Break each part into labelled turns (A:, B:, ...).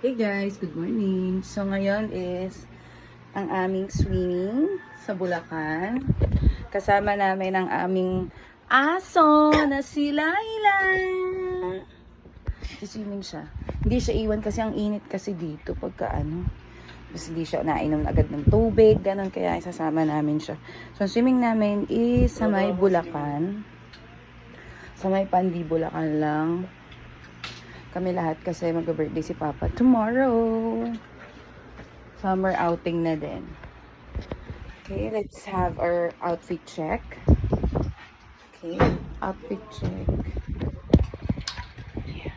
A: Hey guys, good morning. So ngayon is ang aming swimming sa Bulacan. Kasama namin ang aming aso na si Laila. Swimming siya. Hindi siya iwan kasi ang init kasi dito pagka ano. Kasi hindi siya nainom agad ng tubig, ganun, kaya isasama namin siya. So ang swimming namin is sa may Bulacan. Sa may Pandi, Bulacan lang. Kami lahat kasi mag-birthday si Papa tomorrow. Summer outing na din. Okay, let's have our outfit check. Okay, outfit check. Yeah.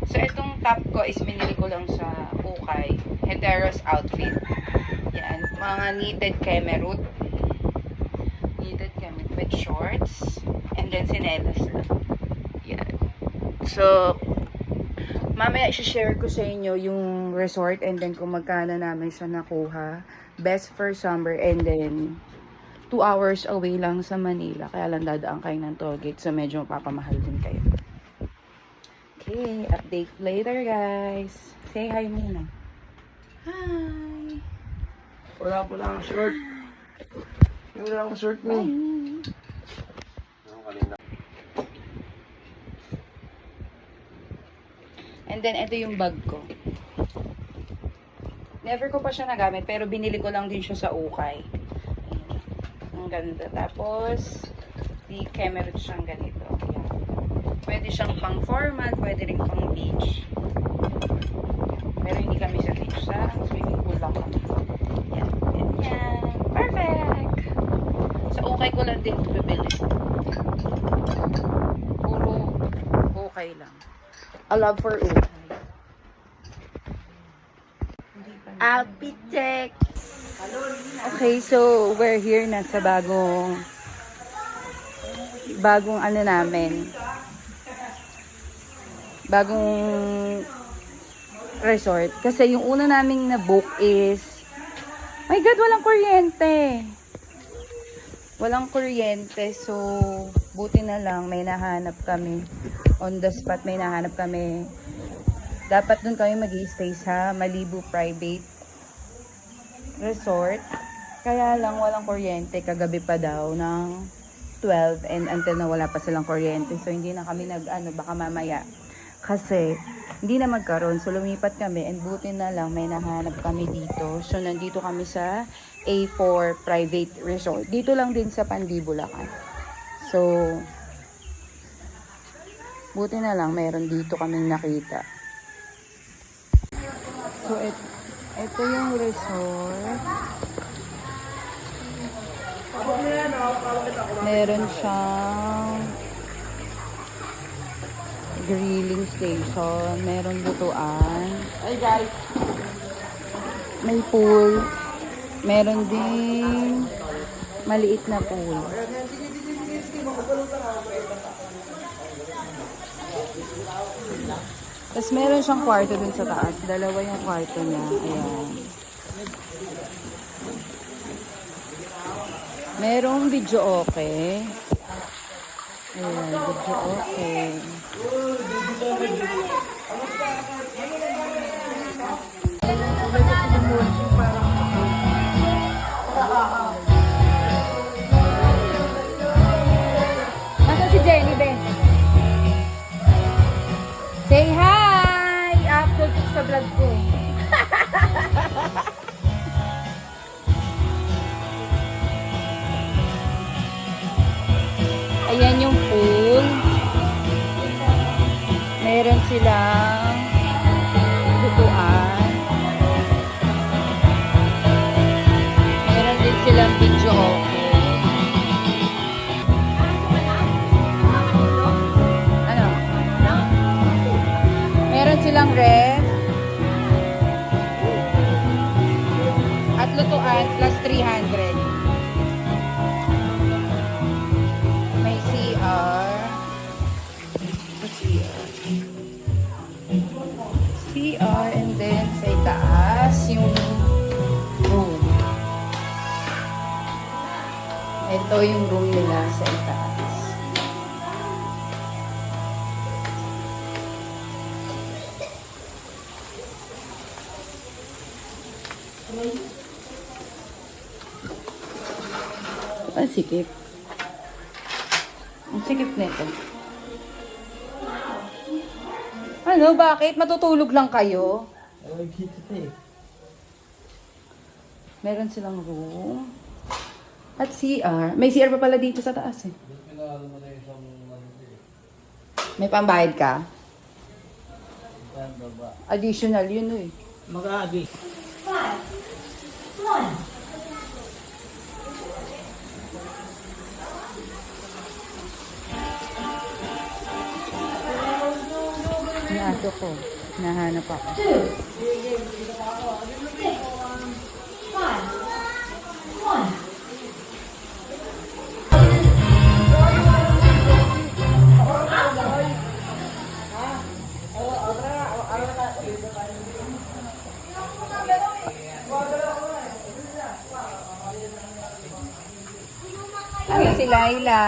A: So, itong top ko is binili ko lang sa Ukay. Heteros outfit. Yan, mga knitted kemerut. Knitted kemerut with shorts. And then, sinelas lang. Yan. So, mamaya i-share ko sa inyo yung resort and then kung magkano namin siya nakuha. Best for summer and then 2 hours away lang sa Manila. Kaya lang dadaan kayo ng toll gate. So, medyo mapapamahal din kayo. Okay, update later guys. Say hi muna. Hi!
B: Wala po lang ang short. Wala akong short mo.
A: And then, ito yung bag ko. Never ko pa siya nagamit, pero binili ko lang din siya sa Ukay. Ang ganda. Tapos, di kemerut siyang ganito. Yan. Pwede siyang pang formal, pwede rin pang beach. Pero hindi kami sa beach, sa swimming pool lang kami. Yan. Ganyan. Perfect! Sa Ukay ko lang din ito bibili. Puro Ukay lang. A love for Ukay. Outfit check! Okay, so we're here na sa bagong ano namin. Bagong resort. Kasi yung una naming na-book is, my God, walang kuryente. Walang kuryente, so buti na lang may nahanap kami. On the spot may nahanap kami. Dapat dun kami mag-i-stay sa Malibu Private Resort. Kaya lang walang kuryente. Kagabi pa daw ng 12 and until na wala pa silang kuryente. So hindi na kami baka mamaya. Kasi hindi na magkaroon. So lumipat kami and buti na lang may nahanap kami dito. So nandito kami sa A4 Private Resort. Dito lang din sa Pandi, Bulacan. So buti na lang mayroon dito kaming nakita. So ito yung resort. Meron siyang grilling station, meron lutuan. Hey guys. May pool. Meron din maliit na pool. Tapos meron siyang kwarto dun sa taas. Dalawa yung kwarto niya. Ayan. Merong video okay. Ayan, video okay. Nasaan si Jenny, Ben? Say hi! Upload ko sa vlog ko. Ayan yung pool. Meron silang lutuan. Meron din silang video okay. Ano? Meron silang ref. At lutuan plus 300. May CR. CR and then sa itaas yung room. Ito yung room nila sa itaas. Ang sikip. Ang sikip nito. Ano, bakit? Matutulog lang kayo?
B: Ay, dito eh.
A: Meron silang room. At CR. May CR pa pala dito sa taas eh. May pambayad ka? Additional yun eh.
B: Mag-aagi.
A: Yung aso ko. Nahanap ako. Ano si Laila?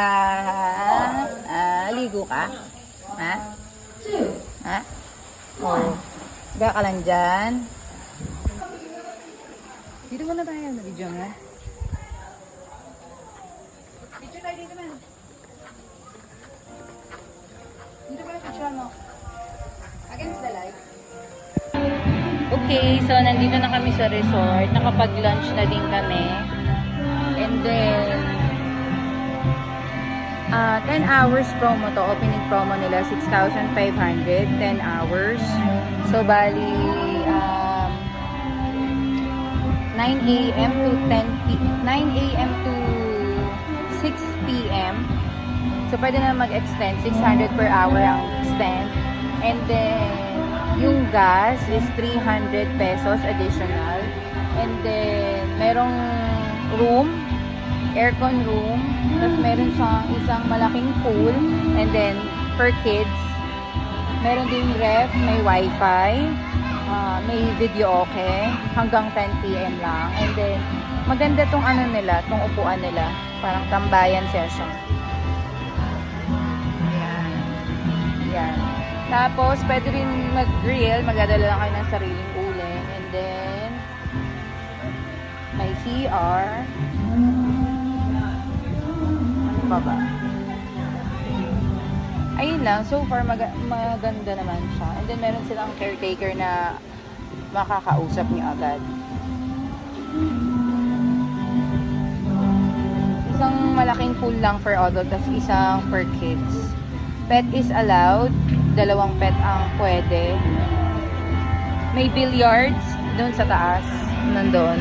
A: Ligo ka? Ha? Ha? Oh. Higa ka lang dyan. Dito muna tayo. Video nga. Video tayo dito man. Dito ba yung picture mo? Against the light. Okay, so nandito na kami sa resort. Nakapag-lunch na din kami. And then 10 hours promo to. Opening promo nila 6,500. 10 hours. So bali 9 a.m. to 9 a.m. to 6 p.m. So pwede na mag-extend. 600 per hour ang extend. And then yung gas is 300 pesos additional. And then merong room, aircon room, tapos meron siyang isang malaking pool, and then for kids meron din ref, may wifi, may video okay hanggang 10 p.m. lang. And then maganda tong ano nila, tong upuan nila, parang tambayan session. Yan. Yan. Tapos pwede rin mag-grill, magdadala lang kayo ng sariling uling. And then may CR. Ano ba? Ayun lang, so far maganda naman siya. And then meron silang caretaker na makakausap niyo agad. Isang malaking pool lang for adult, tas isang for kids. Pet is allowed, 2 pet ang pwede. May billiards doon sa taas, nandun.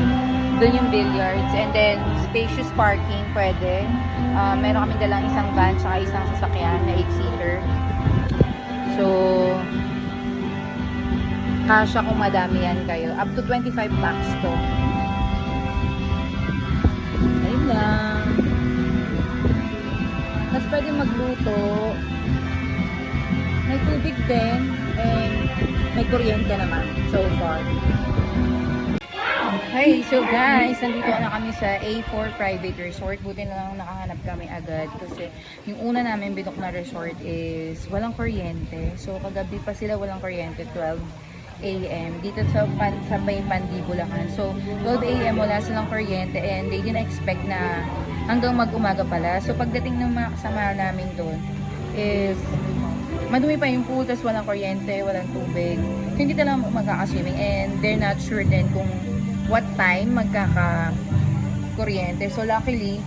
A: Doon yung billiards. And then spacious parking pwede. Meron kami dalang isang van tsaka isang sasakyan na 8-seater. So kasya kung madami yan kayo. Up to 25 packs to. Ayun lang. Mas pwede magluto. May tubig din. And may kuryente naman so far. Hey, so guys, nandito na kami sa A4 Private Resort. Buti na lang nakahanap kami agad kasi yung una namin binok na resort is walang kuryente. So kagabi pa sila walang kuryente, 12 a.m. dito sa may Pandi, Bulacan. So 12 a.m. wala silang kuryente and they didn't expect na hanggang mag-umaga pala. So pagdating ng mga kasama namin doon is madumi pa yung pool, tas walang kuryente, walang tubig. So hindi talaga magkakaswimming and they're not sure din kung what time magkaka-kuryente. So luckily,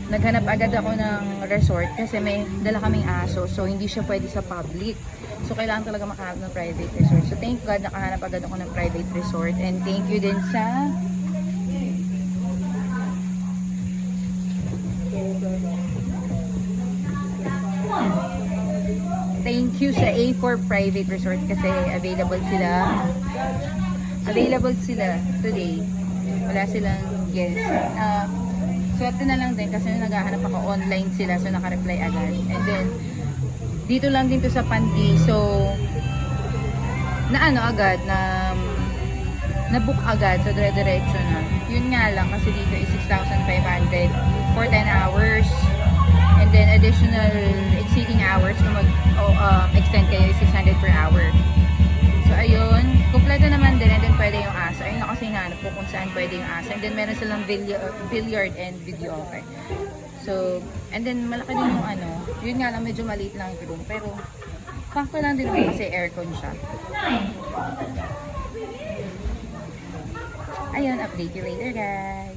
A: naghanap agad ako ng resort kasi may dala kaming aso. So hindi siya pwede sa public. So kailangan talaga makahanap ng private resort. So thank God nakahanap agad ako ng private resort. And thank you din sa A4 Private Resort kasi available sila today. Wala silang guest. Swerte na lang din kasi naghahanap ako online sila, so naka-reply agad. And then dito lang din to sa Pandi. So agad na book agad, so dire-diretso na. Yun nga lang kasi dito is 6,500 for 10 hours. And then additional exceeding hours kung mag-extend kayo is 600 per hour. So ayun, kumpleto naman din, and then pwede yung aso. Ayun na kasi hinahanap ko kung saan pwede yung asa. And then meron silang billiard and videoke. So, and then malaki din yung ano, yun nga lang medyo maliit lang yung room. Pero, sakto lang din naman kasi aircon siya. Ayun, update you later guys.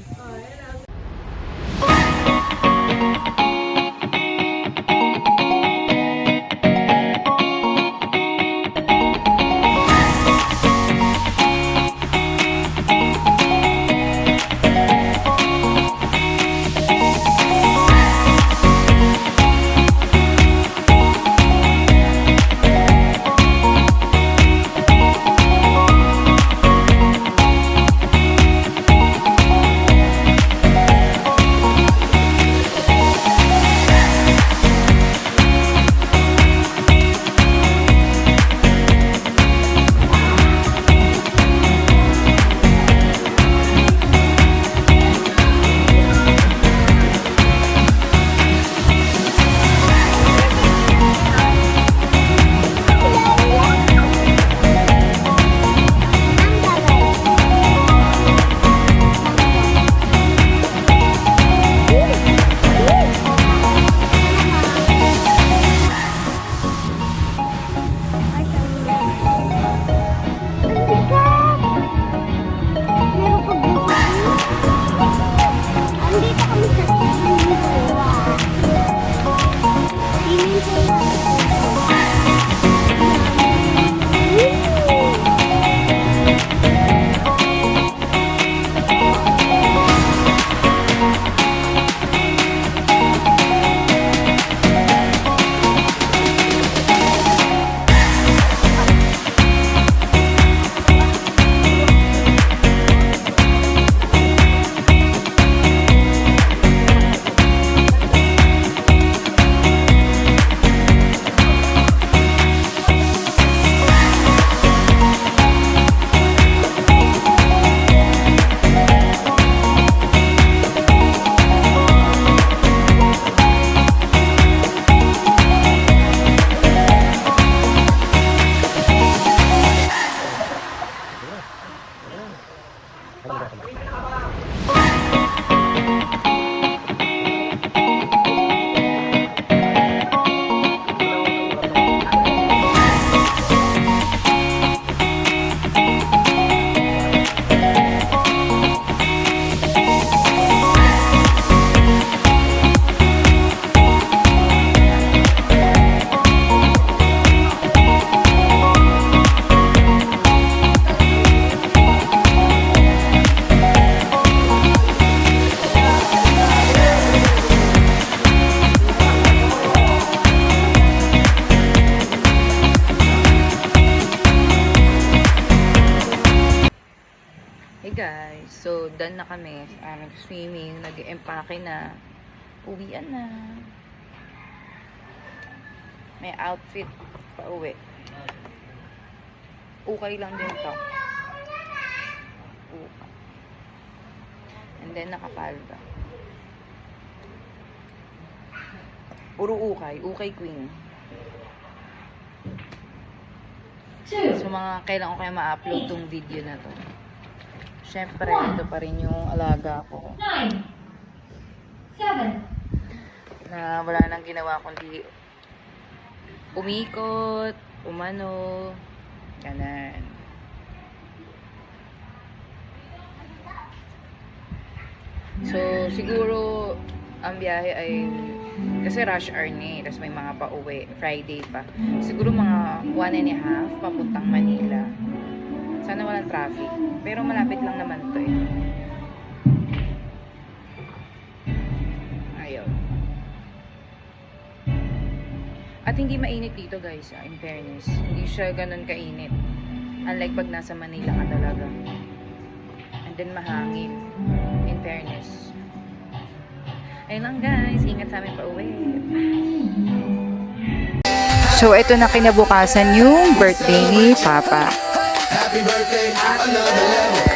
A: Hey guys, so done na kami. Nag-swimming, nag-empake na. Uwian na. May outfit pa uwi. Ukay lang din to. Ukay. And then nakapalda. Puro ukay. Ukay queen. So mga kailan ko kaya ma-upload tong video na to. Siyempre, ito pa rin yung alaga ko.
C: 9, 7,
A: Na wala nang ginawa kundi umikot, umano, ganan. So, siguro, ang biyahe ay, kasi rush hour ni, tapos may mga pa-uwi, Friday pa. Siguro mga 1.5 papuntang Manila. Sana walang traffic. Pero malapit lang naman to eh. Ayaw. At hindi mainit dito guys, in fairness. Hindi siya ganun kainit. Unlike pag nasa Manila ka talaga. And then mahangin. In fairness. Ayun lang guys, ingat sa amin pa uwi. So ito na kinabukasan yung birthday ni Papa.
D: Happy birthday, another level.